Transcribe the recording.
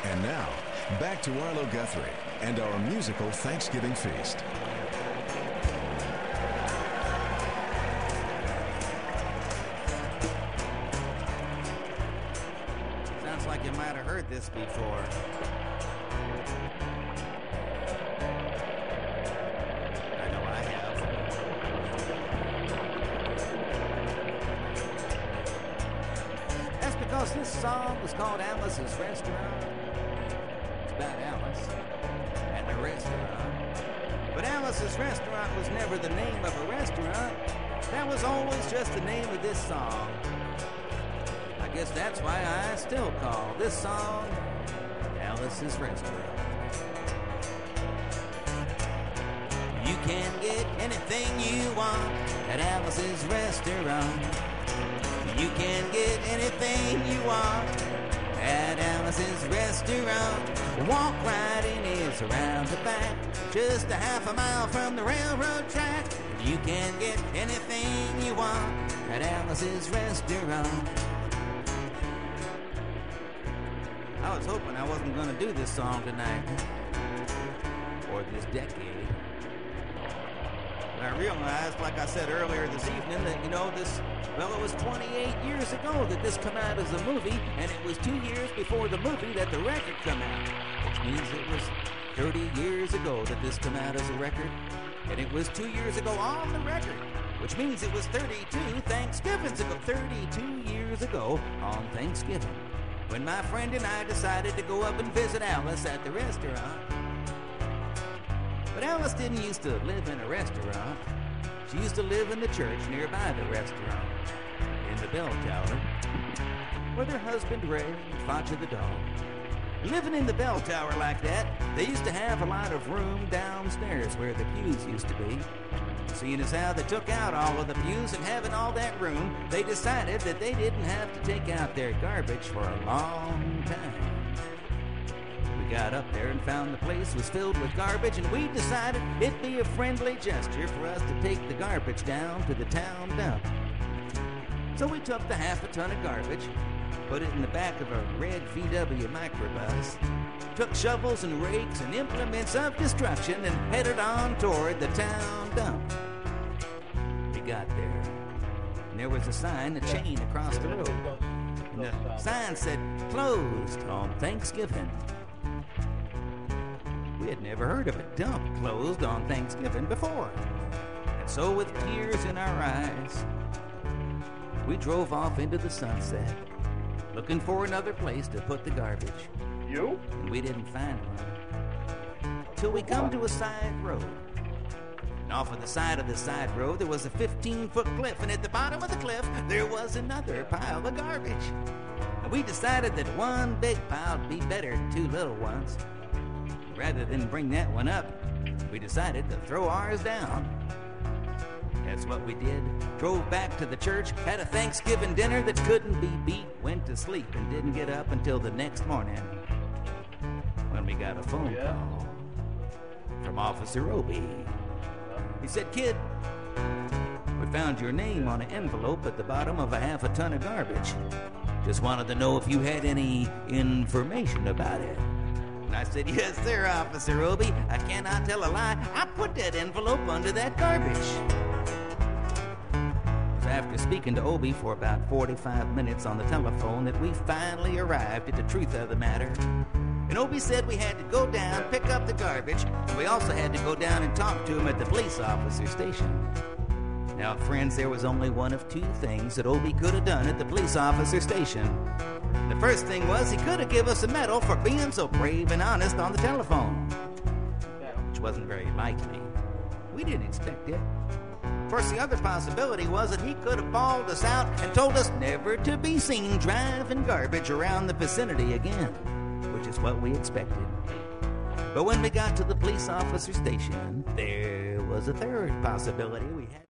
And now, back to Arlo Guthrie and our musical Thanksgiving feast. Sounds like you might have heard this before. I know I have. That's because this song was called Alice's Restaurant. It's about Alice and the restaurant. But Alice's Restaurant was never the name of a restaurant. That was always just the name of this song. I guess that's why I still call this song Alice's Restaurant. You can get anything you want at Alice's Restaurant. You can get anything you want at Alice's Restaurant. Walk right in, it's around the back, just a half a mile from the railroad track. You can get anything you want at Alice's Restaurant. I was hoping I wasn't going to do this song tonight, or this decade. But I realized, like I said earlier this evening, that, it was 28 years ago that this came out as a movie, and it was 2 years before the movie that the record came out, which means it was 30 years ago that this came out as a record, and it was 2 years ago on the record, which means it was 32 Thanksgivings ago, 32 years ago on Thanksgiving, when my friend and I decided to go up and visit Alice at the restaurant. But Alice didn't used to live in a restaurant. She used to live in the church nearby the restaurant, in the bell tower, with her husband Ray and Facha the dog. Living in the bell tower like that, they used to have a lot of room downstairs where the pews used to be. Seeing as how they took out all of the pews and having all that room, they decided that they didn't have to take out their garbage for a long time. We got up there and found the place was filled with garbage, and we decided it'd be a friendly gesture for us to take the garbage down to the town dump. So we took the half a ton of garbage, put it in the back of a red VW microbus, took shovels and rakes and implements of destruction, and headed on toward the town dump. We got there, and there was a sign, a chain across the road, and the sign said, "Closed on Thanksgiving." We had never heard of a dump closed on Thanksgiving before. And so with tears in our eyes, we drove off into the sunset, looking for another place to put the garbage. You? And we didn't find one. Till we come to a side road. And off of the side road, there was a 15-foot cliff, and at the bottom of the cliff, there was another pile of garbage. And we decided that one big pile would be better than two little ones. Rather than bring that one up, we decided to throw ours down. That's what we did. Drove back to the church, had a Thanksgiving dinner that couldn't be beat, went to sleep, and didn't get up until the next morning, when we got a phone call from Officer Obie. He said, "Kid, we found your name on an envelope at the bottom of a half a ton of garbage. Just wanted to know if you had any information about it." And I said, "Yes, sir, Officer Obie. I cannot tell a lie. I put that envelope under that garbage." It was after speaking to Obie for about 45 minutes on the telephone that we finally arrived at the truth of the matter. And Obie said we had to go down, pick up the garbage, and we also had to go down and talk to him at the police officer station. Now, friends, there was only one of two things that Obie could have done at the police officer station. The first thing was he could have given us a medal for being so brave and honest on the telephone, which wasn't very likely. We didn't expect it. Of course, the other possibility was that he could have bawled us out and told us never to be seen driving garbage around the vicinity again, which is what we expected. But when we got to the police officer station, there was a third possibility. We had